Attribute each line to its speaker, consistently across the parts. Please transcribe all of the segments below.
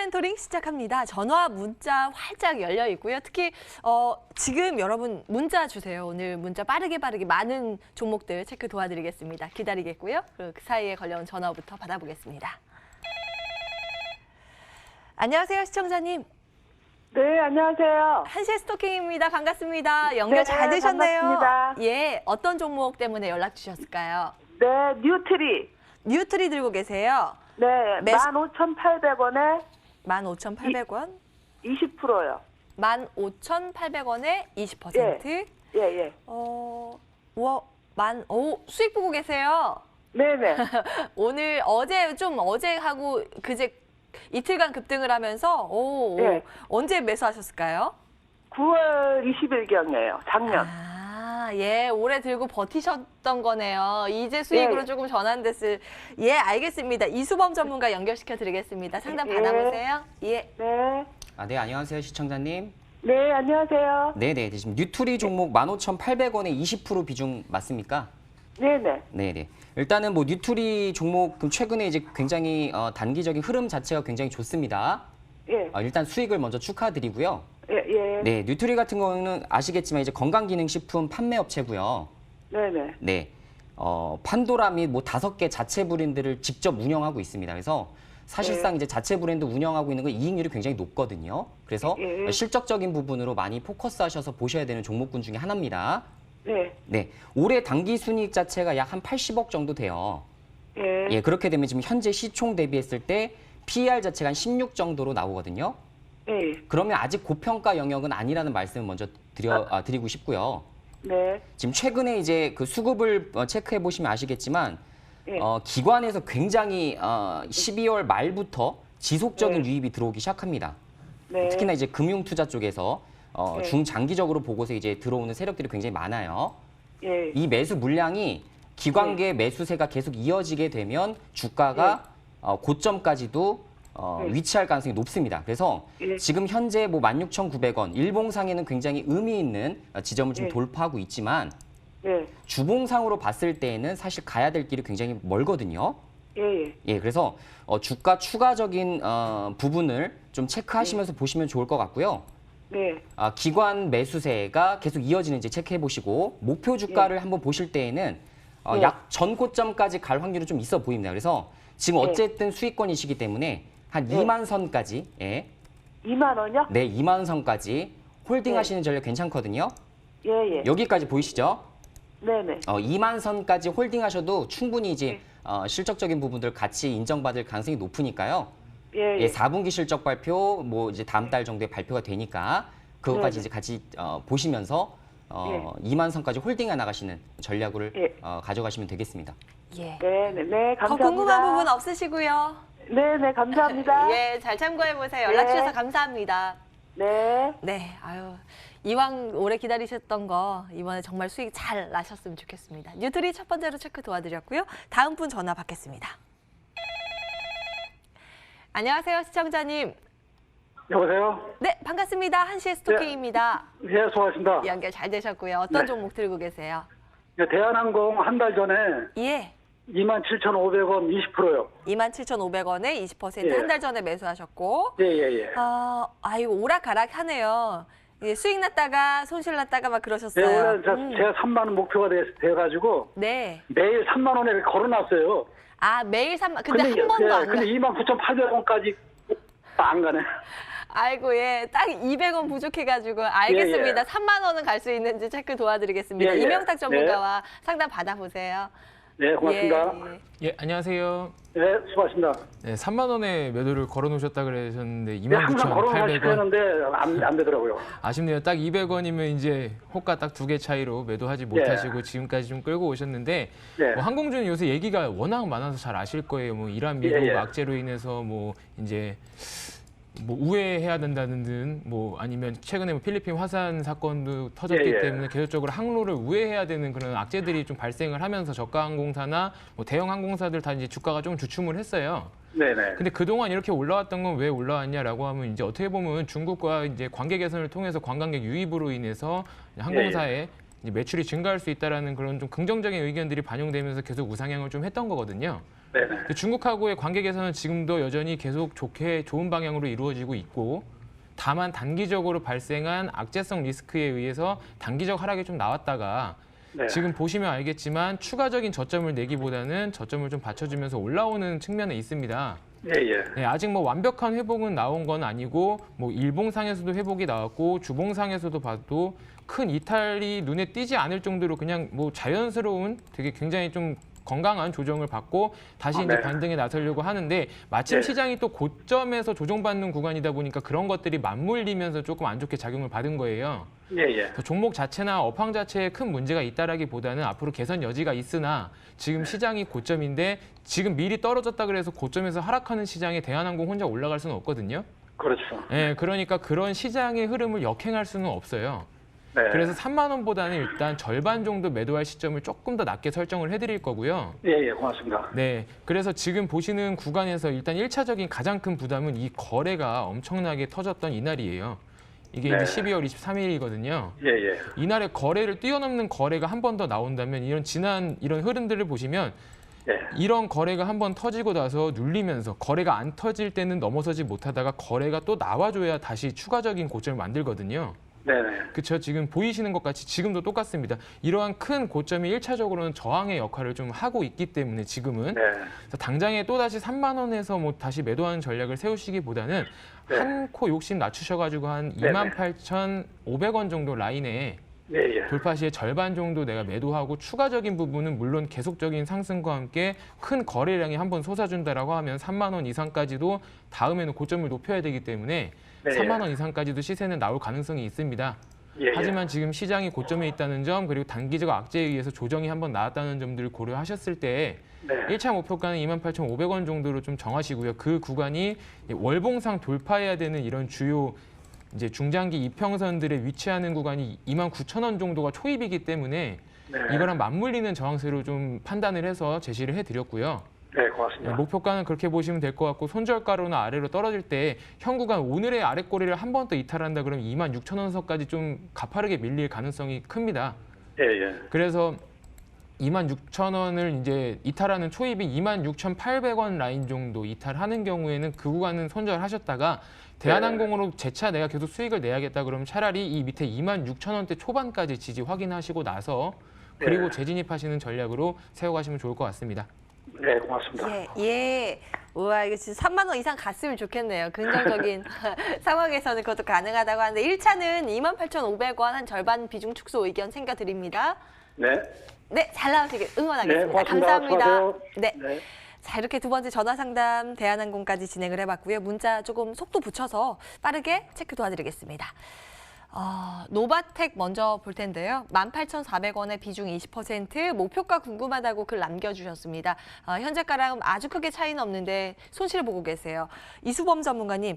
Speaker 1: 멘토링 시작합니다. 전화, 문자 활짝 열려 있고요. 특히 지금 여러분 문자 주세요. 오늘 문자 빠르게 많은 종목들 체크 도와드리겠습니다. 기다리겠고요. 그 사이에 걸려온 전화부터 받아보겠습니다. 안녕하세요, 시청자님.
Speaker 2: 네, 안녕하세요.
Speaker 1: 한시의 스토킹입니다. 반갑습니다. 연결
Speaker 2: 네,
Speaker 1: 잘 되셨네요.
Speaker 2: 반갑습니다.
Speaker 1: 예, 어떤 종목 때문에 연락 주셨을까요?
Speaker 2: 네, 뉴트리.
Speaker 1: 뉴트리 들고 계세요.
Speaker 2: 네, 15,800원에
Speaker 1: 15,800원.
Speaker 2: 20%요.
Speaker 1: 15,800원에 20%.
Speaker 2: 예.
Speaker 1: 수익 보고 계세요.
Speaker 2: 네네.
Speaker 1: 오늘 어제하고 그제 이틀간 급등을 하면서
Speaker 2: 네.
Speaker 1: 언제 매수하셨을까요?
Speaker 2: 9월 20일경이에요. 작년.
Speaker 1: 예, 오래 들고 버티셨던 거네요. 이제 수익으로
Speaker 2: 예.
Speaker 1: 조금 전환됐을. 예, 알겠습니다. 이수범 전문가 연결시켜 드리겠습니다. 상담
Speaker 2: 예.
Speaker 1: 받아보세요. 예.
Speaker 2: 네.
Speaker 3: 네, 안녕하세요, 시청자님.
Speaker 2: 네, 안녕하세요.
Speaker 3: 네네, 지금 뉴트리 종목 15,800원에 20% 비중 맞습니까?
Speaker 2: 네네.
Speaker 3: 네네. 일단은 뭐 뉴트리 종목 최근에 이제 굉장히 단기적인 흐름 자체가 굉장히 좋습니다.
Speaker 2: 예.
Speaker 3: 일단 수익을 먼저 축하드리고요.
Speaker 2: 예.
Speaker 3: 네, 뉴트리 같은 경우는 아시겠지만 이제 건강기능식품 판매 업체고요.
Speaker 2: 네네.
Speaker 3: 네, 판도라 및 뭐 5개 자체 브랜드를 직접 운영하고 있습니다. 그래서 사실상 이제 자체 브랜드 운영하고 있는 건 이익률이 굉장히 높거든요. 그래서 실적적인 부분으로 많이 포커스하셔서 보셔야 되는 종목군 중에 하나입니다.
Speaker 2: 네.
Speaker 3: 네, 올해 당기 순이익 자체가 약 한 80억 정도 돼요. 예, 그렇게 되면 지금 현재 시총 대비했을 때 PER 자체가 한 16 정도로 나오거든요.
Speaker 2: 예.
Speaker 3: 그러면 아직 고평가 영역은 아니라는 말씀을 먼저 드리고 싶고요.
Speaker 2: 네.
Speaker 3: 지금 최근에 이제 그 수급을 체크해 보시면 아시겠지만
Speaker 2: 예.
Speaker 3: 기관에서 굉장히 12월 말부터 지속적인 유입이 들어오기 시작합니다.
Speaker 2: 네.
Speaker 3: 특히나 이제 금융투자 쪽에서
Speaker 2: 네.
Speaker 3: 중장기적으로 보고서 이제 들어오는 세력들이 굉장히 많아요.
Speaker 2: 예.
Speaker 3: 이 매수 물량이 기관계 매수세가 계속 이어지게 되면 주가가 고점까지도 위치할 가능성이 높습니다. 그래서 지금 현재 뭐 16,900원, 일봉상에는 굉장히 의미 있는 지점을 지금 돌파하고 있지만 주봉상으로 봤을 때에는 사실 가야 될 길이 굉장히 멀거든요. 예, 그래서 주가 추가적인 부분을 좀 체크하시면서 보시면 좋을 것 같고요.
Speaker 2: 네.
Speaker 3: 기관 매수세가 계속 이어지는지 체크해 보시고 목표 주가를 한번 보실 때에는 약 전 고점까지 갈 확률이 좀 있어 보입니다. 그래서 지금 어쨌든 수익권이시기 때문에 한 2만 선까지,
Speaker 2: 2만 원이요?
Speaker 3: 네, 2만 선까지 홀딩하시는 전략 괜찮거든요.
Speaker 2: 예.
Speaker 3: 여기까지 보이시죠?
Speaker 2: 네네.
Speaker 3: 2만 선까지 홀딩하셔도 충분히 이제 실적적인 부분들 같이 인정받을 가능성이 높으니까요.
Speaker 2: 예.
Speaker 3: 4분기 실적 발표, 뭐 이제 다음 달 정도에 발표가 되니까 그것까지 이제 같이 보시면서 2만 선까지 홀딩해 나가시는 전략을 가져가시면 되겠습니다.
Speaker 1: 예.
Speaker 2: 네, 감사합니다.
Speaker 1: 더 궁금한 부분 없으시고요.
Speaker 2: 네, 감사합니다.
Speaker 1: 예, 잘 참고해 보세요. 연락 주셔서 감사합니다.
Speaker 2: 네.
Speaker 1: 네, 이왕 오래 기다리셨던 거 이번에 정말 수익 잘 나셨으면 좋겠습니다. 뉴트리 첫 번째로 체크 도와드렸고요. 다음 분 전화 받겠습니다. 안녕하세요, 시청자님.
Speaker 4: 여보세요?
Speaker 1: 네, 반갑습니다. 한시의 스토킹입니다.
Speaker 4: 네, 수고하셨습니다.
Speaker 1: 연결 잘 되셨고요. 어떤 종목 들고 계세요?
Speaker 4: 네, 대한항공 한 달 전에
Speaker 1: 예.
Speaker 4: 27,500원 20%요.
Speaker 1: 27,500원에 20%
Speaker 4: 예.
Speaker 1: 한 달 전에 매수하셨고.
Speaker 4: 예.
Speaker 1: 아이고 오락가락 하네요. 예, 수익 났다가 손실 났다가 막
Speaker 4: 네,
Speaker 1: 그러셨어요.
Speaker 4: 원래 제가 3만 원 목표가 돼가지고
Speaker 1: 네.
Speaker 4: 매일 3만 원에 걸어놨어요.
Speaker 1: 매일 3만. 근데 한 번도 안
Speaker 4: 근데
Speaker 1: 가.
Speaker 4: 29,800원까지 안 가네.
Speaker 1: 아이고, 예. 딱 200원 부족해가지고. 알겠습니다.
Speaker 4: 예.
Speaker 1: 3만 원은 갈 수 있는지 체크 도와드리겠습니다.
Speaker 4: 예.
Speaker 1: 이명탁 전문가와 상담 받아보세요.
Speaker 4: 네, 고맙습니다.
Speaker 1: 예.
Speaker 5: 예, 안녕하세요.
Speaker 4: 네, 수고하셨습니다.
Speaker 5: 네, 3만 원에 매도를 걸어놓으셨다 그러셨는데
Speaker 4: 네, 항상 걸어놓으시고
Speaker 5: 29,800원.
Speaker 4: 했는데 안 되더라고요.
Speaker 5: 아쉽네요. 딱 200원이면 이제 호가 딱 2개 차이로 매도하지 못하시고 지금까지 좀 끌고 오셨는데
Speaker 4: 네.
Speaker 5: 뭐 항공주는 요새 얘기가 워낙 많아서 잘 아실 거예요. 뭐 이란 미국
Speaker 4: 예.
Speaker 5: 악재로 인해서 뭐 이제 뭐 우회해야 된다는 등 뭐 아니면 최근에 뭐 필리핀 화산 사건도 터졌기 때문에 계속적으로 항로를 우회해야 되는 그런 악재들이 좀 발생을 하면서 저가 항공사나 뭐 대형 항공사들 다 이제 주가가 좀 주춤을 했어요.
Speaker 4: 네네.
Speaker 5: 근데 그동안 이렇게 올라왔던 건 왜 올라왔냐라고 하면 이제 어떻게 보면 중국과 이제 관계 개선을 통해서 관광객 유입으로 인해서 항공사의 이제 매출이 증가할 수 있다라는 그런 좀 긍정적인 의견들이 반영되면서 계속 우상향을 좀 했던 거거든요.
Speaker 4: 네네.
Speaker 5: 중국하고의 관계 개선은 지금도 여전히 계속 좋은 방향으로 이루어지고 있고, 다만 단기적으로 발생한 악재성 리스크에 의해서 단기적 하락이 좀 나왔다가
Speaker 4: 네.
Speaker 5: 지금 보시면 알겠지만 추가적인 저점을 내기보다는 저점을 좀 받쳐주면서 올라오는 측면에 있습니다.
Speaker 4: 예, 예.
Speaker 5: 네, 아직 뭐 완벽한 회복은 나온 건 아니고 뭐 일봉상에서도 회복이 나왔고 주봉상에서도 봐도 큰 이탈이 눈에 띄지 않을 정도로 그냥 뭐 자연스러운 되게 굉장히 좀 건강한 조정을 받고 다시 이제
Speaker 4: 네.
Speaker 5: 반등에 나서려고 하는데 마침
Speaker 4: 네.
Speaker 5: 시장이 또 고점에서 조정받는 구간이다 보니까 그런 것들이 맞물리면서 조금 안 좋게 작용을 받은 거예요.
Speaker 4: 예, 예.
Speaker 5: 그래서 종목 자체나 업황 자체에 큰 문제가 있다라기보다는 앞으로 개선 여지가 있으나 지금 시장이 고점인데 지금 미리 떨어졌다 그래서 고점에서 하락하는 시장에 대한항공 혼자 올라갈 수는 없거든요.
Speaker 4: 그렇죠.
Speaker 5: 예, 그러니까 그런 시장의 흐름을 역행할 수는 없어요.
Speaker 4: 네.
Speaker 5: 그래서 3만 원보다는 일단 절반 정도 매도할 시점을 조금 더 낮게 설정을 해드릴 거고요.
Speaker 4: 예, 예. 고맙습니다.
Speaker 5: 네, 그래서 지금 보시는 구간에서 일단 1차적인 가장 큰 부담은 이 거래가 엄청나게 터졌던 이날이에요. 이게
Speaker 4: 네.
Speaker 5: 이제 12월 23일이거든요.
Speaker 4: 예, 예.
Speaker 5: 이날의 거래를 뛰어넘는 거래가 한 번 더 나온다면 이런 지난 이런 흐름들을 보시면
Speaker 4: 예.
Speaker 5: 이런 거래가 한 번 터지고 나서 눌리면서 거래가 안 터질 때는 넘어서지 못하다가 거래가 또 나와줘야 다시 추가적인 고점을 만들거든요.
Speaker 4: 네네.
Speaker 5: 그렇죠. 지금 보이시는 것 같이 지금도 똑같습니다. 이러한 큰 고점이 1차적으로는 저항의 역할을 좀 하고 있기 때문에 지금은
Speaker 4: 네.
Speaker 5: 그래서 당장에 또 다시 3만 원에서 뭐 다시 매도하는 전략을 세우시기보다는
Speaker 4: 네.
Speaker 5: 한 코 욕심 낮추셔가지고 한
Speaker 4: 네네.
Speaker 5: 28,500원 정도 라인에
Speaker 4: 예, 예.
Speaker 5: 돌파 시에 절반 정도 내가 매도하고 추가적인 부분은 물론 계속적인 상승과 함께 큰 거래량이 한번 솟아준다라고 하면 3만 원 이상까지도 다음에는 고점을 높여야 되기 때문에
Speaker 4: 네.
Speaker 5: 3만 원 이상까지도 시세는 나올 가능성이 있습니다.
Speaker 4: 예,
Speaker 5: 하지만 지금 시장이 고점에 있다는 점 그리고 단기적 악재에 의해서 조정이 한번 나왔다는 점들을 고려하셨을 때
Speaker 4: 네.
Speaker 5: 1차 목표가는 28,500원 정도로 좀 정하시고요. 그 구간이 월봉상 돌파해야 되는 이런 주요 이제 중장기 이평선들에 위치하는 구간이 29,000원 정도가 초입이기 때문에
Speaker 4: 네.
Speaker 5: 이거랑 맞물리는 저항세로 좀 판단을 해서 제시를 해드렸고요.
Speaker 4: 네, 고맙습니다.
Speaker 5: 목표가는 그렇게 보시면 될 것 같고 손절가로나 아래로 떨어질 때 현 구간 오늘의 아래꼬리를 한 번 더 이탈한다 그러면 26,000원 선까지 좀 가파르게 밀릴 가능성이 큽니다.
Speaker 4: 예, 예.
Speaker 5: 그래서 26,000원을 이제 이탈하는 초입이 26,800원 라인 정도 이탈하는 경우에는 그 구간은 손절하셨다가 대한항공으로 재차 내가 계속 수익을 내야겠다 그러면 차라리 이 밑에 26,000원대 초반까지 지지 확인하시고 나서 그리고
Speaker 4: 네.
Speaker 5: 재진입하시는 전략으로 세워가시면 좋을 것 같습니다.
Speaker 4: 네, 고맙습니다.
Speaker 1: 예, 예. 우와, 이거 진짜 3만 원 이상 갔으면 좋겠네요. 긍정적인 상황에서는 그것도 가능하다고 하는데 1차는 28,500원 한 절반 비중 축소 의견 챙겨드립니다.
Speaker 4: 네.
Speaker 1: 네, 잘 나오시길 응원하겠습니다.
Speaker 4: 네, 고맙습니다.
Speaker 1: 감사합니다.
Speaker 4: 수고하세요.
Speaker 1: 네.
Speaker 4: 네.
Speaker 1: 자, 이렇게 두 번째 전화 상담 대한항공까지 진행을 해봤고요. 문자 조금 속도 붙여서 빠르게 체크 도와드리겠습니다. 노바텍 먼저 볼 텐데요. 18,400원의 비중 20%, 목표가 궁금하다고 글 남겨주셨습니다. 현재가랑 아주 크게 차이는 없는데 손실을 보고 계세요. 이수범 전문가님,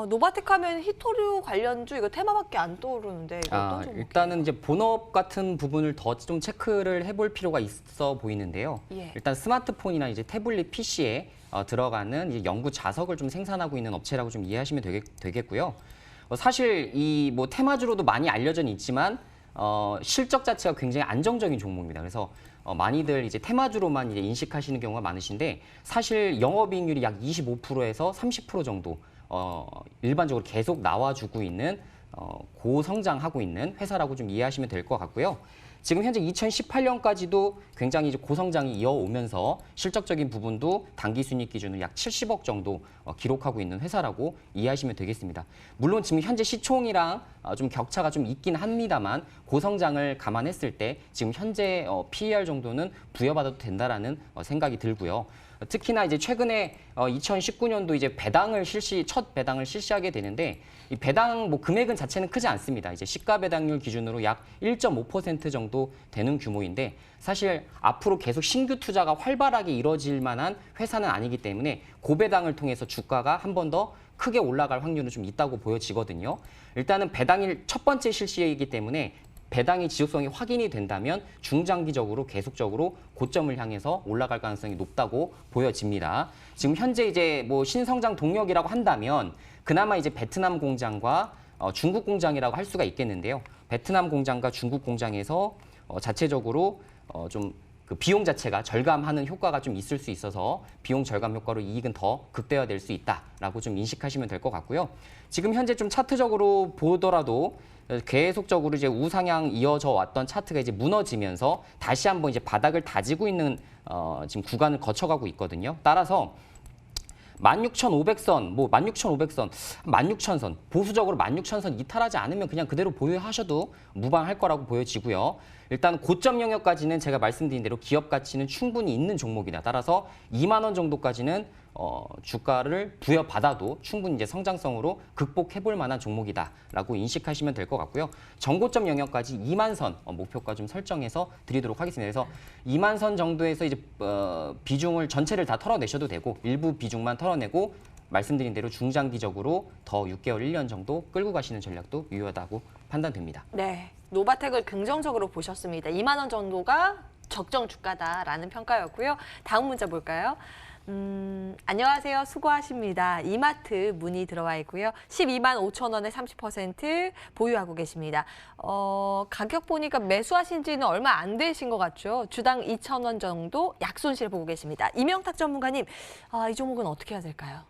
Speaker 1: 노바텍 하면 히토류 관련주 이거 테마밖에 안 떠오르는데 이거 어떤 종목이에요?
Speaker 3: 일단은 이제 본업 같은 부분을 더 좀 체크를 해볼 필요가 있어 보이는데요.
Speaker 1: 예.
Speaker 3: 일단 스마트폰이나 이제 태블릿 PC에 들어가는 이제 연구 자석을 좀 생산하고 있는 업체라고 좀 이해하시면 되겠고요. 사실 이 뭐 테마주로도 많이 알려져 있지만 실적 자체가 굉장히 안정적인 종목입니다. 그래서 많이들 이제 테마주로만 이제 인식하시는 경우가 많으신데 사실 영업이익률이 약 25%에서 30% 정도 일반적으로 계속 나와주고 있는 고성장하고 있는 회사라고 좀 이해하시면 될 것 같고요. 지금 현재 2018년까지도 굉장히 이제 고성장이 이어오면서 실적적인 부분도 당기 순이익 기준으로 약 70억 정도 기록하고 있는 회사라고 이해하시면 되겠습니다. 물론 지금 현재 시총이랑 좀 격차가 좀 있긴 합니다만 고성장을 감안했을 때 지금 현재 PER 정도는 부여받아도 된다라는 생각이 들고요. 특히나 이제 최근에 2019년도 이제 첫 배당을 실시하게 되는데 이 배당 뭐 금액은 자체는 크지 않습니다. 이제 시가 배당률 기준으로 약 1.5% 정도 되는 규모인데 사실 앞으로 계속 신규 투자가 활발하게 이뤄질 만한 회사는 아니기 때문에 고배당을 통해서 주가가 한 번 더 크게 올라갈 확률은 좀 있다고 보여지거든요. 일단은 배당일 첫 번째 실시이기 때문에 배당의 지속성이 확인이 된다면 중장기적으로 계속적으로 고점을 향해서 올라갈 가능성이 높다고 보여집니다. 지금 현재 이제 뭐 신성장 동력이라고 한다면 그나마 이제 베트남 공장과 중국 공장이라고 할 수가 있겠는데요. 베트남 공장과 중국 공장에서 자체적으로 좀 그 비용 자체가 절감하는 효과가 좀 있을 수 있어서 비용 절감 효과로 이익은 더 극대화될 수 있다라고 좀 인식하시면 될 것 같고요. 지금 현재 좀 차트적으로 보더라도 계속적으로 이제 우상향 이어져 왔던 차트가 이제 무너지면서 다시 한번 이제 바닥을 다지고 있는 지금 구간을 거쳐가고 있거든요. 따라서 16,500선, 뭐 16,500선, 16,000선, 보수적으로 16,000선 이탈하지 않으면 그냥 그대로 보유하셔도 무방할 거라고 보여지고요. 일단 고점 영역까지는 제가 말씀드린 대로 기업 가치는 충분히 있는 종목이다. 따라서 2만 원 정도까지는 주가를 부여받아도 충분히 이제 성장성으로 극복해볼 만한 종목이다라고 인식하시면 될 것 같고요. 전고점 영역까지 2만 선 목표가 좀 설정해서 드리도록 하겠습니다. 그래서 2만 선 정도에서 이제 비중을 전체를 다 털어내셔도 되고 일부 비중만 털어내고 말씀드린 대로 중장기적으로 더 6개월, 1년 정도 끌고 가시는 전략도 유효하다고 판단됩니다.
Speaker 1: 네, 노바텍을 긍정적으로 보셨습니다. 2만 원 정도가 적정 주가다라는 평가였고요. 다음 문자 볼까요? 안녕하세요. 수고하십니다. 이마트 문의 들어와 있고요. 12만 5천 원에 30% 보유하고 계십니다. 가격 보니까 매수하신 지는 얼마 안 되신 것 같죠? 주당 2천 원 정도 약손실 보고 계십니다. 이명탁 전문가님, 이 종목은 어떻게 해야 될까요?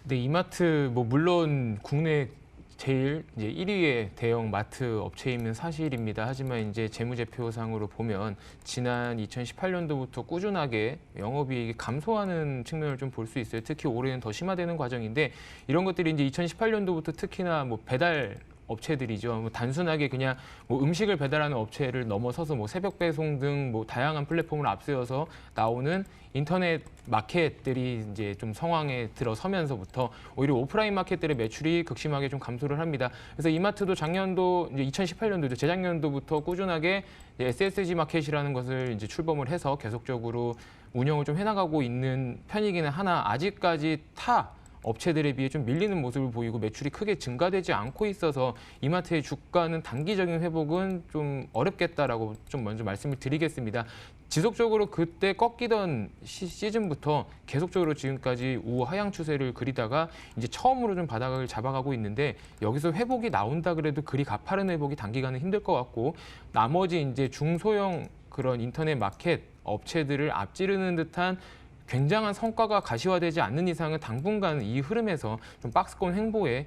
Speaker 5: 네, 이마트 뭐 물론 국내 제일 이제 1위의 대형 마트 업체임은 사실입니다. 하지만 이제 재무제표상으로 보면 지난 2018년도부터 꾸준하게 영업이익이 감소하는 측면을 좀 볼 수 있어요. 특히 올해는 더 심화되는 과정인데 이런 것들이 이제 2018년도부터 특히나 뭐 배달 업체들이죠. 뭐 단순하게 그냥 뭐 음식을 배달하는 업체를 넘어서서 뭐 새벽 배송 등 뭐 다양한 플랫폼을 앞세워서 나오는 인터넷 마켓들이 이제 좀 성황에 들어서면서부터 오히려 오프라인 마켓들의 매출이 극심하게 좀 감소를 합니다. 그래서 이마트도 작년도 이제 2018년도죠. 재작년도부터 꾸준하게 SSG 마켓이라는 것을 이제 출범을 해서 계속적으로 운영을 좀 해나가고 있는 편이기는 하나 아직까지 타 업체들에 비해 좀 밀리는 모습을 보이고 매출이 크게 증가되지 않고 있어서 이마트의 주가는 단기적인 회복은 좀 어렵겠다라고 좀 먼저 말씀을 드리겠습니다. 지속적으로 그때 꺾이던 시즌부터 계속적으로 지금까지 우하향 추세를 그리다가 이제 처음으로 좀 바닥을 잡아가고 있는데 여기서 회복이 나온다 그래도 그리 가파른 회복이 단기간에 힘들 것 같고 나머지 이제 중소형 그런 인터넷 마켓 업체들을 앞지르는 듯한 굉장한 성과가 가시화되지 않는 이상은 당분간 이 흐름에서 좀 박스권 횡보의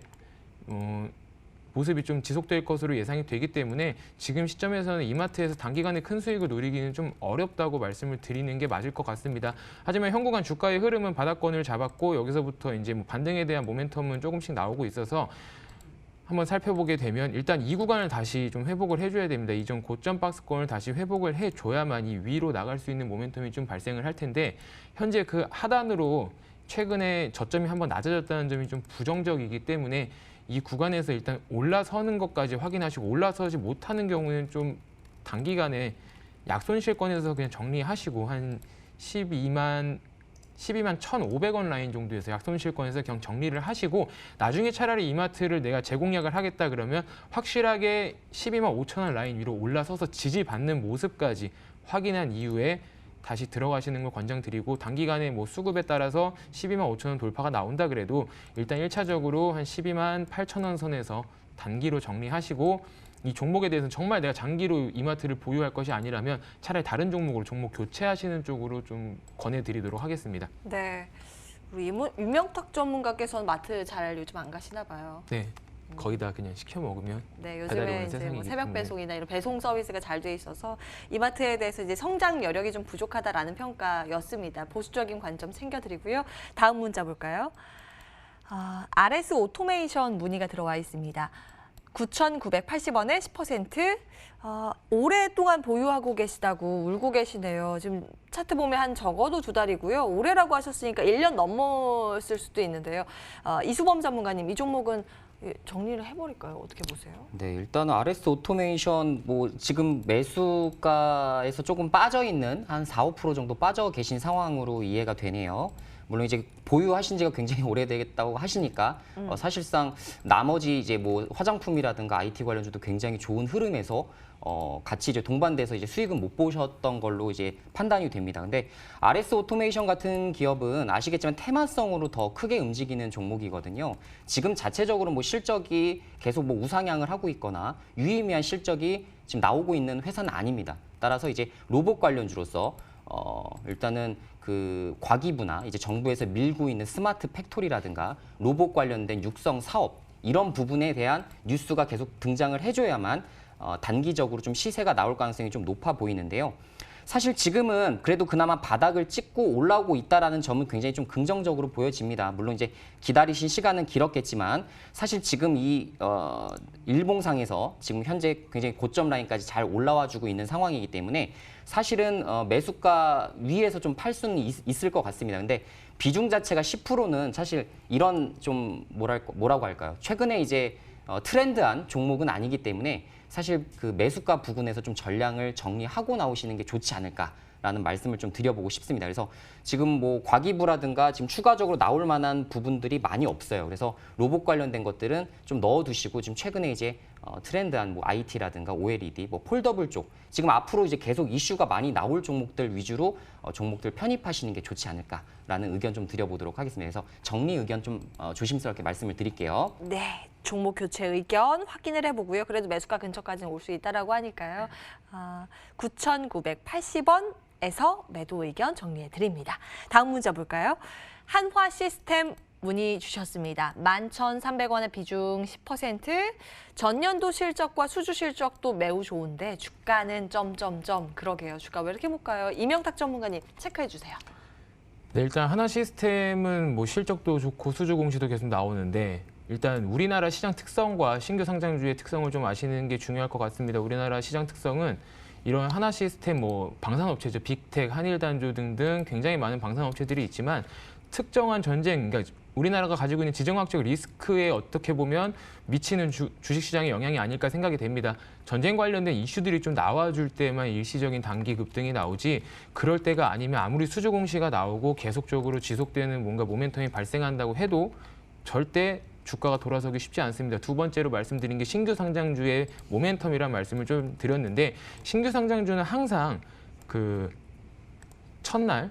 Speaker 5: 모습이 좀 지속될 것으로 예상이 되기 때문에 지금 시점에서는 이마트에서 단기간에 큰 수익을 노리기는 좀 어렵다고 말씀을 드리는 게 맞을 것 같습니다. 하지만 현구간 주가의 흐름은 바닥권을 잡았고 여기서부터 이제 뭐 반등에 대한 모멘텀은 조금씩 나오고 있어서 한번 살펴보게 되면 일단 이 구간을 다시 좀 회복을 해줘야 됩니다. 이전 고점 박스권을 다시 회복을 해줘야만 이 위로 나갈 수 있는 모멘텀이 좀 발생을 할 텐데 현재 그 하단으로 최근에 저점이 한번 낮아졌다는 점이 좀 부정적이기 때문에 이 구간에서 일단 올라서는 것까지 확인하시고 올라서지 못하는 경우는 좀 단기간에 약손실권에서 그냥 정리하시고 한 12만 1,500원 라인 정도에서 약손실권에서 그냥 정리를 하시고 나중에 차라리 이마트를 내가 재공략을 하겠다 그러면 확실하게 12만 5천 원 라인 위로 올라서서 지지받는 모습까지 확인한 이후에 다시 들어가시는 걸 권장드리고 단기간에 뭐 수급에 따라서 12만 5천 원 돌파가 나온다 그래도 일단 1차적으로 한 12만 8천 원 선에서 단기로 정리하시고 이 종목에 대해서는 정말 내가 장기로 이마트를 보유할 것이 아니라면 차라리 다른 종목으로 종목 교체하시는 쪽으로 좀 권해드리도록 하겠습니다.
Speaker 1: 네, 우리 유명탁 전문가께서는 마트 잘 요즘 안 가시나 봐요.
Speaker 5: 네, 거의 다 그냥 시켜 먹으면
Speaker 1: 네,
Speaker 5: 배달이
Speaker 1: 요즘에
Speaker 5: 오는
Speaker 1: 이제 뭐
Speaker 5: 세상이기
Speaker 1: 새벽
Speaker 5: 때문에.
Speaker 1: 배송이나 이런 배송 서비스가 잘 돼 있어서 이마트에 대해서 이제 성장 여력이 좀 부족하다라는 평가였습니다. 보수적인 관점 챙겨드리고요. 다음 문자 볼까요? RS 오토메이션 문의가 들어와 있습니다. 9,980원에 10%. 오랫동안 보유하고 계시다고 울고 계시네요. 지금 차트 보면 한 적어도 2달이고요. 올해라고 하셨으니까 1년 넘었을 수도 있는데요. 이수범 전문가님, 이 종목은 정리를 해버릴까요? 어떻게 보세요?
Speaker 3: 네, 일단은 RS 오토메이션 뭐 지금 매수가에서 조금 빠져 있는 한 4~5% 정도 빠져 계신 상황으로 이해가 되네요. 물론 이제 보유하신 지가 굉장히 오래되겠다고 하시니까 사실상 나머지 이제 뭐 화장품이라든가 IT 관련주도 굉장히 좋은 흐름에서 같이 이제 동반돼서 이제 수익은 못 보셨던 걸로 이제 판단이 됩니다. 근데 RS 오토메이션 같은 기업은 아시겠지만 테마성으로 더 크게 움직이는 종목이거든요. 지금 자체적으로 뭐 실적이 계속 뭐 우상향을 하고 있거나 유의미한 실적이 지금 나오고 있는 회사는 아닙니다. 따라서 이제 로봇 관련주로서 일단은 그 과기부나 이제 정부에서 밀고 있는 스마트 팩토리라든가 로봇 관련된 육성 사업 이런 부분에 대한 뉴스가 계속 등장을 해줘야만 단기적으로 좀 시세가 나올 가능성이 좀 높아 보이는데요. 사실 지금은 그래도 그나마 바닥을 찍고 올라오고 있다라는 점은 굉장히 좀 긍정적으로 보여집니다. 물론 이제 기다리신 시간은 길었겠지만 사실 지금 이 일봉상에서 지금 현재 굉장히 고점 라인까지 잘 올라와주고 있는 상황이기 때문에 사실은 매수가 위에서 좀 팔 수는 있을 것 같습니다. 근데 비중 자체가 10%는 사실 이런 좀 뭐라고 할까요? 최근에 이제 트렌드한 종목은 아니기 때문에 사실 그 매수가 부근에서 좀 전량을 정리하고 나오시는 게 좋지 않을까라는 말씀을 좀 드려보고 싶습니다. 그래서 지금 뭐 과기부라든가 지금 추가적으로 나올 만한 부분들이 많이 없어요. 그래서 로봇 관련된 것들은 좀 넣어두시고 지금 최근에 이제 트렌드한 뭐 IT라든가 OLED, 뭐 폴더블 쪽 지금 앞으로 이제 계속 이슈가 많이 나올 종목들 위주로 종목들 편입하시는 게 좋지 않을까라는 의견 좀 드려보도록 하겠습니다. 그래서 정리 의견 좀 조심스럽게 말씀을 드릴게요.
Speaker 1: 네, 종목 교체 의견 확인을 해보고요. 그래도 매수가 근처까지는 올 수 있다라고 하니까요. 9,980원에서 매도 의견 정리해 드립니다. 다음 문자 볼까요? 한화 시스템 문의 주셨습니다. 11,300원의 비중 10%, 전년도 실적과 수주 실적도 매우 좋은데 주가는 점점점 그러게요. 주가 왜 이렇게 못 가요? 이명탁 전문가님 체크해 주세요.
Speaker 5: 네, 일단 하나 시스템은 뭐 실적도 좋고 수주 공시도 계속 나오는데 일단 우리나라 시장 특성과 신규 상장주의 특성을 좀 아시는 게 중요할 것 같습니다. 우리나라 시장 특성은 이런 하나 시스템, 뭐 방산업체죠, 빅텍, 한일단조 등등 굉장히 많은 방산업체들이 있지만 특정한 전쟁, 그러니까 우리나라가 가지고 있는 지정학적 리스크에 어떻게 보면 미치는 주식시장의 영향이 아닐까 생각이 됩니다. 전쟁 관련된 이슈들이 좀 나와줄 때만 일시적인 단기 급등이 나오지 그럴 때가 아니면 아무리 수주 공시가 나오고 계속적으로 지속되는 뭔가 모멘텀이 발생한다고 해도 절대 주가가 돌아서기 쉽지 않습니다. 두 번째로 말씀드린 게 신규 상장주의 모멘텀이라는 말씀을 좀 드렸는데 신규 상장주는 항상 그 첫날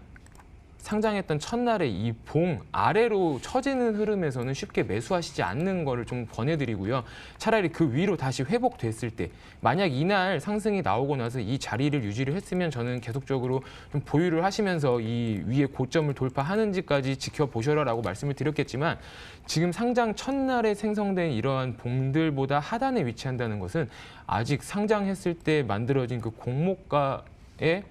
Speaker 5: 상장했던 첫날에 이 봉 아래로 처지는 흐름에서는 쉽게 매수하시지 않는 거를 좀 권해드리고요. 차라리 그 위로 다시 회복됐을 때 만약 이날 상승이 나오고 나서 이 자리를 유지를 했으면 저는 계속적으로 좀 보유를 하시면서 이 위에 고점을 돌파하는지까지 지켜보셔라라고 말씀을 드렸겠지만 지금 상장 첫날에 생성된 이러한 봉들보다 하단에 위치한다는 것은 아직 상장했을 때 만들어진 그 공모가에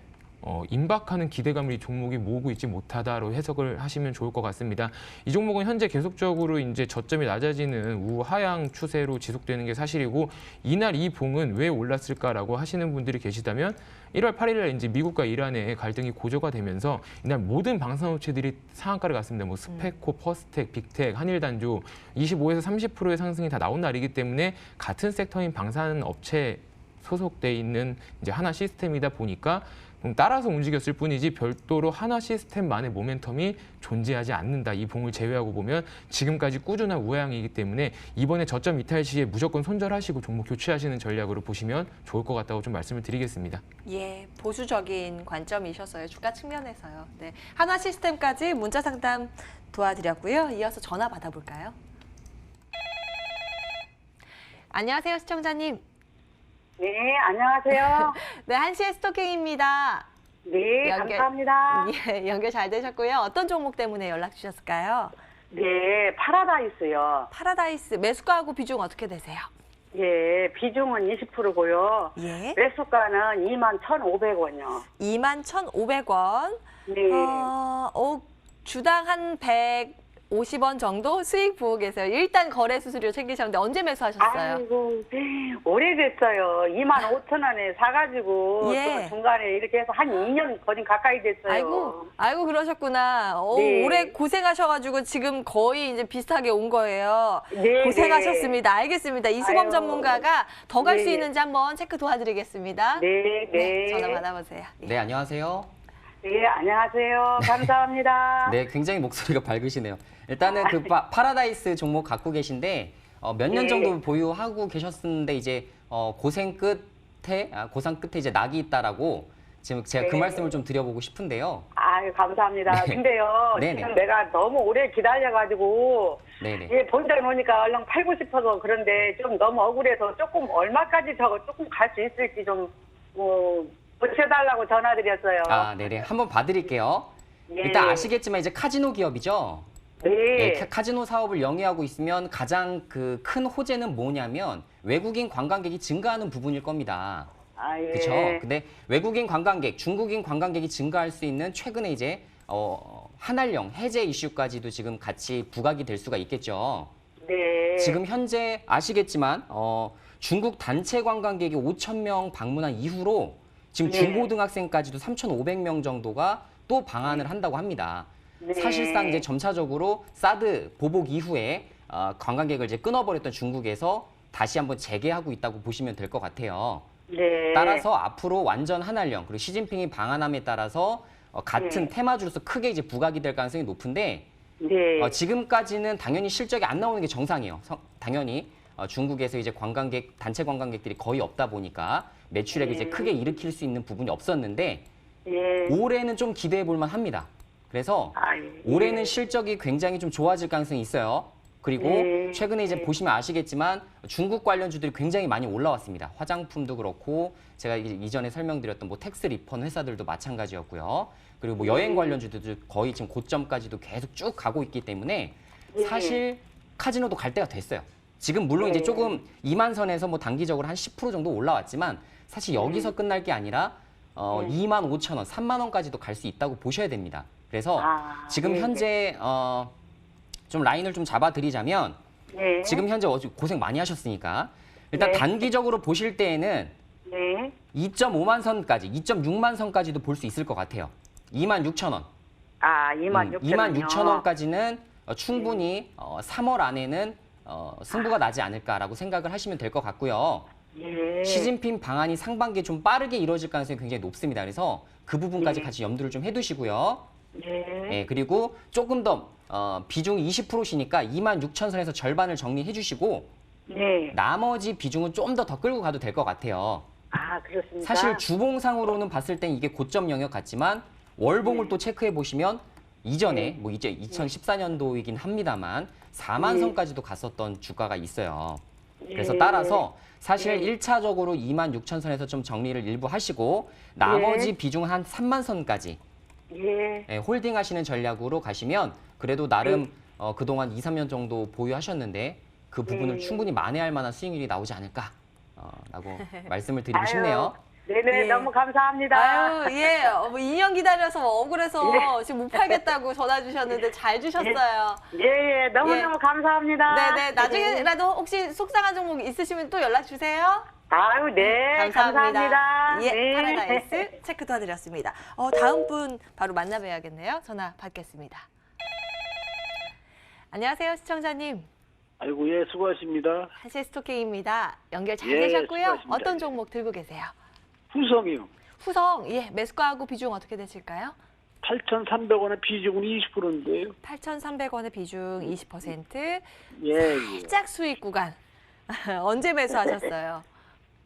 Speaker 5: 임박하는 기대감을 이 종목이 모으고 있지 못하다로 해석을 하시면 좋을 것 같습니다. 이 종목은 현재 계속적으로 이제 저점이 낮아지는 우하향 추세로 지속되는 게 사실이고 이날 이 봉은 왜 올랐을까라고 하시는 분들이 계시다면 1월 8일에 이제 미국과 이란의 갈등이 고조가 되면서 이날 모든 방산업체들이 상한가를 갔습니다. 뭐 스페코, 퍼스텍, 빅텍, 한일단조 25에서 30%의 상승이 다 나온 날이기 때문에 같은 섹터인 방산업체 소속돼 있는 이제 하나 시스템이다 보니까 따라서 움직였을 뿐이지 별도로 하나 시스템만의 모멘텀이 존재하지 않는다. 이 봉을 제외하고 보면 지금까지 꾸준한 우하향이기 때문에 이번에 저점 이탈 시에 무조건 손절하시고 종목 교체하시는 전략으로 보시면 좋을 것 같다고 좀 말씀을 드리겠습니다.
Speaker 1: 예, 보수적인 관점이셨어요. 주가 측면에서요. 네, 하나 시스템까지 문자 상담 도와드렸고요. 이어서 전화 받아볼까요? 안녕하세요, 시청자님.
Speaker 2: 네, 안녕하세요.
Speaker 1: 네, 한시의 스토킹입니다.
Speaker 2: 네, 감사합니다.
Speaker 1: 예, 연결 잘 되셨고요. 어떤 종목 때문에 연락 주셨을까요?
Speaker 2: 네, 파라다이스요.
Speaker 1: 파라다이스 매수가하고 비중 어떻게 되세요?
Speaker 2: 예, 비중은 20%고요.
Speaker 1: 예.
Speaker 2: 매수가는 21,500원이요.
Speaker 1: 21,500원.
Speaker 2: 네.
Speaker 1: 주당 한 150원 정도 수익 보고 계세요. 일단 거래 수수료 챙기셨는데 언제 매수하셨어요?
Speaker 2: 아이고, 오래됐어요. 25,000원에 사가지고
Speaker 1: 예.
Speaker 2: 또 중간에 이렇게 해서 한 2년 거진 가까이 됐어요.
Speaker 1: 아이고 그러셨구나.
Speaker 2: 네.
Speaker 1: 오래 고생하셔가지고 지금 거의 이제 비슷하게 온 거예요.
Speaker 2: 네,
Speaker 1: 고생하셨습니다. 알겠습니다. 이수범
Speaker 2: 아유.
Speaker 1: 전문가가 더 갈 수
Speaker 2: 네.
Speaker 1: 있는지 한번 체크 도와드리겠습니다.
Speaker 2: 네, 네.
Speaker 1: 전화 받아보세요. 예.
Speaker 3: 네, 안녕하세요.
Speaker 2: 네, 안녕하세요. 감사합니다.
Speaker 3: 네, 굉장히 목소리가 밝으시네요. 일단은 그 파라다이스 종목 갖고 계신데 몇 년
Speaker 2: 네.
Speaker 3: 정도 보유하고 계셨는데 이제 고생 끝에 이제 낙이 있다라고 지금 제가 그
Speaker 2: 네.
Speaker 3: 말씀을 좀 드려보고 싶은데요.
Speaker 2: 아유, 감사합니다.
Speaker 3: 네.
Speaker 2: 근데요,
Speaker 3: 네네.
Speaker 2: 지금 내가 너무 오래 기다려가지고,
Speaker 3: 네네.
Speaker 2: 예, 본전 오니까 얼른 팔고 싶어서 그런데 좀 너무 억울해서 조금 얼마까지 저거 조금 갈 수 있을지 좀, 고쳐달라고 전화드렸어요.
Speaker 3: 아, 네네. 한번 봐드릴게요.
Speaker 2: 예.
Speaker 3: 일단 아시겠지만 이제 카지노 기업이죠.
Speaker 2: 네.
Speaker 3: 네, 카지노 사업을 영위하고 있으면 가장 그 큰 호재는 뭐냐면 외국인 관광객이 증가하는 부분일 겁니다.
Speaker 2: 아, 예.
Speaker 3: 그렇죠. 근데 외국인 관광객, 중국인 관광객이 증가할 수 있는 최근에 이제 한한령 해제 이슈까지도 지금 같이 부각이 될 수가 있겠죠.
Speaker 2: 네.
Speaker 3: 지금 현재 아시겠지만 중국 단체 관광객이 5,000명 방문한 이후로 지금
Speaker 2: 네.
Speaker 3: 중고등학생까지도 3,500명 정도가 또 방한을 한다고 합니다.
Speaker 2: 네.
Speaker 3: 사실상 이제 점차적으로 사드 보복 이후에 관광객을 이제 끊어버렸던 중국에서 다시 한번 재개하고 있다고 보시면 될 것 같아요.
Speaker 2: 네.
Speaker 3: 따라서 앞으로 완전 한한령 그리고 시진핑이 방한함에 따라서 같은
Speaker 2: 네.
Speaker 3: 테마주로서 크게 이제 부각이 될 가능성이 높은데
Speaker 2: 네.
Speaker 3: 지금까지는 당연히 실적이 안 나오는 게 정상이에요. 당연히 중국에서 이제 관광객 단체 관광객들이 거의 없다 보니까 매출액을 이제 크게 일으킬 수 있는 부분이 없었는데
Speaker 2: 예.
Speaker 3: 올해는 좀 기대해 볼 만합니다. 그래서
Speaker 2: 아, 예.
Speaker 3: 올해는 실적이 굉장히 좀 좋아질 가능성이 있어요. 그리고
Speaker 2: 네.
Speaker 3: 최근에 이제 보시면 아시겠지만 중국 관련주들이 굉장히 많이 올라왔습니다. 화장품도 그렇고 제가 이전에 설명드렸던 뭐 텍스 리펀 회사들도 마찬가지였고요. 그리고 뭐 여행 관련주들도 거의 지금 고점까지도 계속 쭉 가고 있기 때문에 사실 카지노도 갈 때가 됐어요. 지금 물론 이제 조금 2만 선에서 뭐 단기적으로 한 10% 정도 올라왔지만 사실 여기서 끝날 게 아니라 2만 5천 원, 3만 원까지도 갈 수 있다고 보셔야 됩니다. 그래서 지금
Speaker 2: 네.
Speaker 3: 현재 좀 라인을 좀 잡아드리자면
Speaker 2: 네.
Speaker 3: 지금 현재 고생 많이 하셨으니까 일단
Speaker 2: 네.
Speaker 3: 단기적으로 보실 때에는
Speaker 2: 네.
Speaker 3: 2.5만 선까지, 2.6만 선까지도 볼 수 있을 것 같아요. 2만 6천 원.
Speaker 2: 아, 2만 6천
Speaker 3: 2만 6천 원까지는 충분히 3월 안에는 승부가 나지 않을까라고 생각을 하시면 될 것 같고요.
Speaker 2: 예.
Speaker 3: 시진핑 방안이 상반기에 좀 빠르게 이루어질 가능성이 굉장히 높습니다. 그래서 그 부분까지 같이 염두를 좀 해두시고요.
Speaker 2: 네.
Speaker 3: 예, 그리고 조금 더 비중이 20%시니까 2만 6천 선에서 절반을 정리해 주시고
Speaker 2: 네.
Speaker 3: 나머지 비중은 좀 더 끌고 가도 될 것 같아요.
Speaker 2: 아, 그렇습니까?
Speaker 3: 사실 주봉상으로는 봤을 땐 이게 고점 영역 같지만 월봉을 또 체크해 보시면 이전에 뭐 이제 2014년도이긴 합니다만 4만 선까지도 갔었던 주가가 있어요. 그래서 따라서 사실 1차적으로 2만 6천 선에서 좀 정리를 일부 하시고 나머지 비중은 한 3만 선까지
Speaker 2: 예.
Speaker 3: 홀딩하시는 전략으로 가시면 그래도 나름 그동안 2, 3년 정도 보유하셨는데 그 부분을 충분히 만회할 만한 수익률이 나오지 않을까 라고 말씀을 드리고 싶네요.
Speaker 2: 네네,
Speaker 1: 예.
Speaker 2: 너무 감사합니다.
Speaker 1: 아유, 예. 뭐 2년 기다려서 억울해서 지금 못 팔겠다고 전화 주셨는데 잘 주셨어요.
Speaker 2: 예, 너무너무 감사합니다.
Speaker 1: 네네. 나중에라도 혹시 속상한 종목 있으시면 또 연락 주세요.
Speaker 2: 아유, 네. 감사합니다.
Speaker 1: 예,
Speaker 2: 네.
Speaker 1: 파라다이스 체크 도와드렸습니다. 다음 분 바로 만나봐야겠네요. 전화 받겠습니다. 안녕하세요, 시청자님.
Speaker 4: 아이고, 예, 수고하십니다.
Speaker 1: 한시 스토킹입니다. 연결 잘
Speaker 4: 예,
Speaker 1: 되셨고요.
Speaker 4: 수고하십니다.
Speaker 1: 어떤 종목 들고 계세요?
Speaker 4: 후성이요.
Speaker 1: 후성, 예, 매수가하고 비중 어떻게 되실까요?
Speaker 4: 8,300원에 비중은 20%인데요.
Speaker 1: 8,300원의 비중 20%.
Speaker 4: 예, 예.
Speaker 1: 살짝 수익 구간. 언제 매수하셨어요?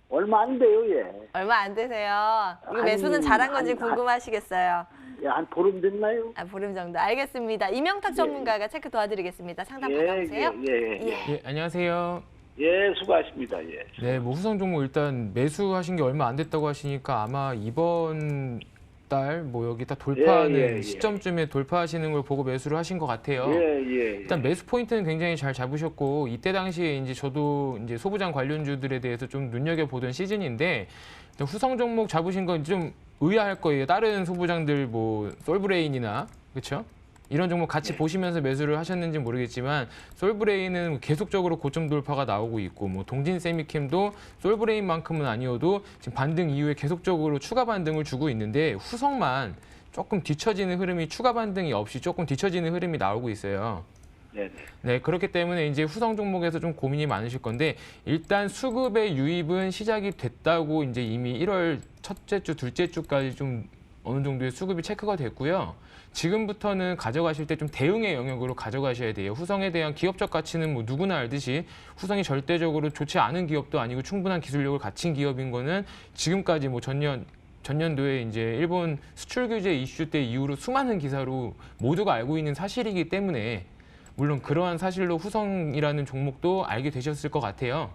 Speaker 4: 얼마 안 돼요, 예.
Speaker 1: 얼마 안 되세요. 이거
Speaker 4: 아니,
Speaker 1: 매수는 잘한 건지
Speaker 4: 아니,
Speaker 1: 궁금하시겠어요.
Speaker 4: 예, 한 보름 됐나요?
Speaker 1: 보름 정도. 알겠습니다. 이명탁 전문가가 체크 도와드리겠습니다. 상담
Speaker 4: 예,
Speaker 1: 받아보세요.
Speaker 5: 예, 안녕하세요.
Speaker 4: 예, 수고하십니다, 예.
Speaker 5: 네, 뭐 후성 종목 일단 매수하신 게 얼마 안 됐다고 하시니까 아마 이번 달 뭐 여기 딱 돌파하는
Speaker 4: 예, 예.
Speaker 5: 시점쯤에 돌파하시는 걸 보고 매수를 하신 것 같아요.
Speaker 4: 예.
Speaker 5: 일단 매수 포인트는 굉장히 잘 잡으셨고 이때 당시에 이제 저도 이제 소부장 관련주들에 대해서 좀 눈여겨 보던 시즌인데 일단 후성 종목 잡으신 건 좀 의아할 거예요. 다른 소부장들 뭐 솔브레인이나 그렇죠? 이런 종목 같이 보시면서 매수를 하셨는지 모르겠지만 솔브레인은 계속적으로 고점 돌파가 나오고 있고 뭐 동진 세미캠도 솔브레인만큼은 아니어도 지금 반등 이후에 계속적으로 추가 반등을 주고 있는데 후성만 조금 뒤처지는 흐름이 추가 반등이 없이 조금 뒤처지는 흐름이 나오고 있어요. 네, 그렇기 때문에 이제 후성 종목에서 좀 고민이 많으실 건데 일단 수급의 유입은 시작이 됐다고 이제 이미 1월 첫째 주, 둘째 주까지 좀 어느 정도의 수급이 체크가 됐고요. 지금부터는 가져가실 때 좀 대응의 영역으로 가져가셔야 돼요. 후성에 대한 기업적 가치는 뭐 누구나 알듯이 후성이 절대적으로 좋지 않은 기업도 아니고 충분한 기술력을 갖춘 기업인 거는 지금까지 뭐 전년도에 이제 일본 수출 규제 이슈 때 이후로 수많은 기사로 모두가 알고 있는 사실이기 때문에 물론 그러한 사실로 후성이라는 종목도 알게 되셨을 것 같아요.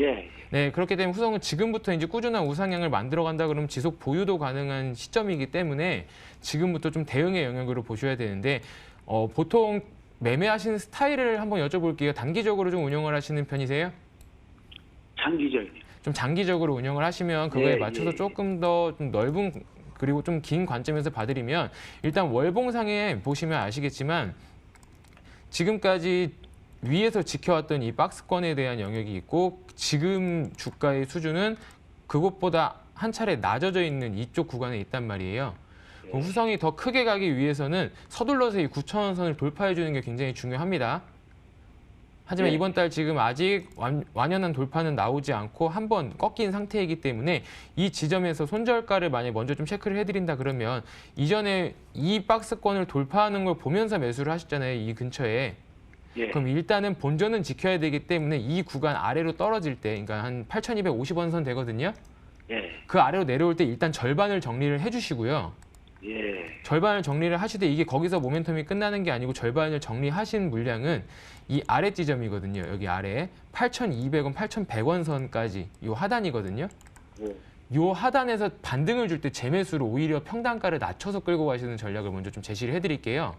Speaker 4: 예.
Speaker 5: 네, 그렇기 때문에 후성은 지금부터 이제 꾸준한 우상향을 만들어 간다 그러면 지속 보유도 가능한 시점이기 때문에 지금부터 좀 대응의 영역으로 보셔야 되는데 보통 매매하시는 스타일을 한번 여쭤볼게요. 단기적으로 좀 운영을 하시는 편이세요?
Speaker 4: 장기적이요.
Speaker 5: 좀 장기적으로 운영을 하시면 그거에
Speaker 4: 예,
Speaker 5: 맞춰서
Speaker 4: 예.
Speaker 5: 조금 더 좀 넓은 그리고 좀 긴 관점에서 봐드리면 일단 월봉상에 보시면 아시겠지만 지금까지 위에서 지켜왔던 이 박스권에 대한 영역이 있고 지금 주가의 수준은 그것보다 한 차례 낮아져 있는 이쪽 구간에 있단 말이에요. 그럼 후성이 더 크게 가기 위해서는 서둘러서 이 9,000원 선을 돌파해 주는 게 굉장히 중요합니다. 하지만
Speaker 4: 네.
Speaker 5: 이번 달 지금 아직 완연한 돌파는 나오지 않고 한번 꺾인 상태이기 때문에 이 지점에서 손절가를 만약에 먼저 좀 체크를 해드린다 그러면 이전에 이 박스권을 돌파하는 걸 보면서 매수를 하셨잖아요. 이 근처에.
Speaker 4: 예.
Speaker 5: 그럼 일단은 본전은 지켜야 되기 때문에 이 구간 아래로 떨어질 때, 그러니까 한 8,250원 선 되거든요.
Speaker 4: 예.
Speaker 5: 그 아래로 내려올 때 일단 절반을 정리를 해주시고요.
Speaker 4: 예.
Speaker 5: 절반을 정리를 하시되 이게 거기서 모멘텀이 끝나는 게 아니고 절반을 정리하신 물량은 이 아래 지점이거든요. 여기 아래 8,200원, 8,100원 선까지 이 하단이거든요.
Speaker 4: 예.
Speaker 5: 이 하단에서 반등을 줄 때 재매수로 오히려 평단가를 낮춰서 끌고 가시는 전략을 먼저 좀 제시를 해드릴게요.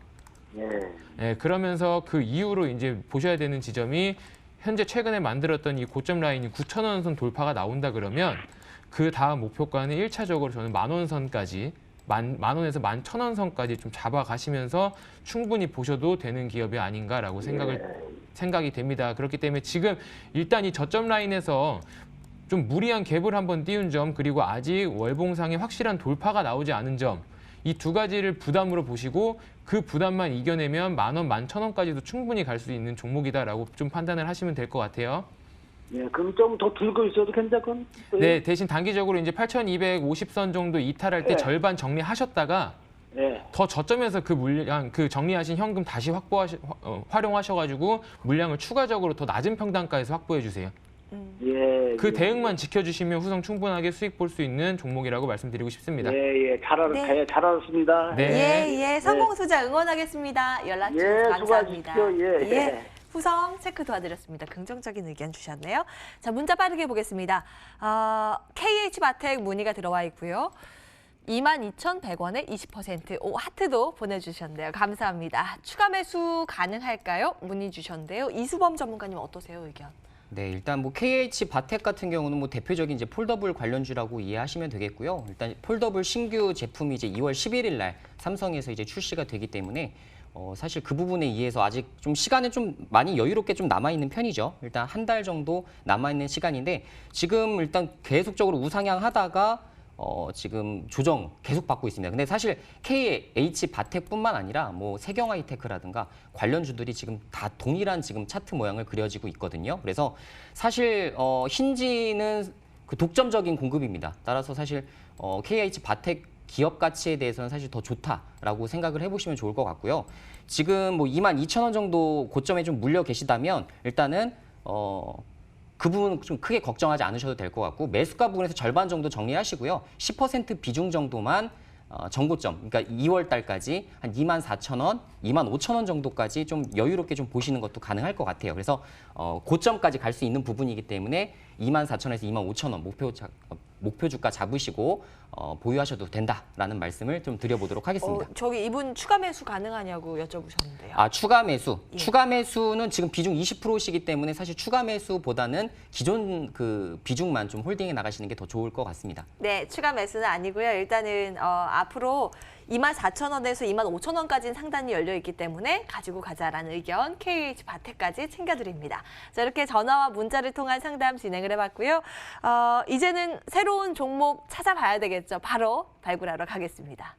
Speaker 4: 예.
Speaker 5: 네, 그러면서 그 이후로 이제 보셔야 되는 지점이 현재 최근에 만들었던 이 고점 라인이 9,000원 선 돌파가 나온다 그러면 그 다음 목표가는 1차적으로 저는 10,000원 선까지 만 원에서 11,000원 선까지 좀 잡아가시면서 충분히 보셔도 되는 기업이 아닌가라고 생각이 됩니다. 그렇기 때문에 지금 일단 이 저점 라인에서 좀 무리한 갭을 한번 띄운 점 그리고 아직 월봉상에 확실한 돌파가 나오지 않은 점 이 두 가지를 부담으로 보시고 그 부담만 이겨내면 10,000원, 11,000원까지도 충분히 갈 수 있는 종목이다라고 좀 판단을 하시면 될 것 같아요.
Speaker 4: 예. 그럼 좀 더 들고 있어도 괜찮건?
Speaker 5: 네, 대신 단기적으로 이제 8,250선 정도 이탈할 때
Speaker 4: 네.
Speaker 5: 절반 정리하셨다가
Speaker 4: 예.
Speaker 5: 더 저점에서 그 물량, 그 정리하신 현금 다시 활용하셔가지고 물량을 추가적으로 더 낮은 평단가에서 확보해 주세요.
Speaker 4: 예.
Speaker 5: 그
Speaker 4: 예.
Speaker 5: 대응만 지켜주시면 후성 충분하게 수익 볼 수 있는 종목이라고 말씀드리고 싶습니다.
Speaker 4: 예. 예.
Speaker 1: 네.
Speaker 4: 잘 알았습니다.
Speaker 5: 네.
Speaker 1: 예, 성공 투자 응원하겠습니다. 연락 주셔서
Speaker 4: 예,
Speaker 1: 감사합니다.
Speaker 4: 수고하십시오. 예.
Speaker 1: 후성 체크 도와드렸습니다. 긍정적인 의견 주셨네요. 자, 문자 빠르게 보겠습니다. KH바텍 문의가 들어와 있고요. 22,100원에 20%. 오, 하트도 보내주셨네요. 감사합니다. 추가 매수 가능할까요? 문의 주셨는데요. 이수범 전문가님 어떠세요, 의견?
Speaker 3: 네, 일단 뭐 KH 바텍 같은 경우는 뭐 대표적인 이제 폴더블 관련주라고 이해하시면 되겠고요. 일단 폴더블 신규 제품이 이제 2월 11일 날 삼성에서 이제 출시가 되기 때문에 사실 그 부분에 의해서 아직 좀 시간은 좀 많이 여유롭게 좀 남아있는 편이죠. 일단 한 달 정도 남아있는 시간인데 지금 일단 계속적으로 우상향 하다가 지금 조정 계속 받고 있습니다. 근데 사실 KH 바텍뿐만 아니라 뭐 세경하이테크라든가 관련주들이 지금 다 동일한 지금 차트 모양을 그려지고 있거든요. 그래서 사실 힌지는 그 독점적인 공급입니다. 따라서 사실 KH 바텍 기업 가치에 대해서는 사실 더 좋다라고 생각을 해보시면 좋을 것 같고요. 지금 뭐 22,000원 정도 고점에 좀 물려 계시다면 일단은 그 부분 좀 크게 걱정하지 않으셔도 될 것 같고 매수가 부분에서 절반 정도 정리하시고요. 10% 비중 정도만 정고점, 그러니까 2월 달까지 한 24,000원, 25,000원 정도까지 좀 여유롭게 좀 보시는 것도 가능할 것 같아요. 그래서 고점까지 갈 수 있는 부분이기 때문에 24,000원에서 25,000원 목표 주가 잡으시고 보유하셔도 된다라는 말씀을 좀 드려보도록 하겠습니다.
Speaker 1: 저기 이분 추가 매수 가능하냐고 여쭤보셨는데요.
Speaker 3: 아, 추가 매수.
Speaker 1: 예.
Speaker 3: 추가 매수는 지금 비중 20%시기 때문에 사실 추가 매수보다는 기존 그 비중만 좀 홀딩해 나가시는 게 더 좋을 것 같습니다.
Speaker 1: 네, 추가 매수는 아니고요. 일단은 앞으로 24,000원에서 25,000원까지는 상단이 열려 있기 때문에 가지고 가자라는 의견 KH 바텍까지 챙겨드립니다. 자, 이렇게 전화와 문자를 통한 상담 진행을 해봤고요. 이제는 새로운 종목 찾아봐야 되겠죠. 바로 발굴하러 가겠습니다.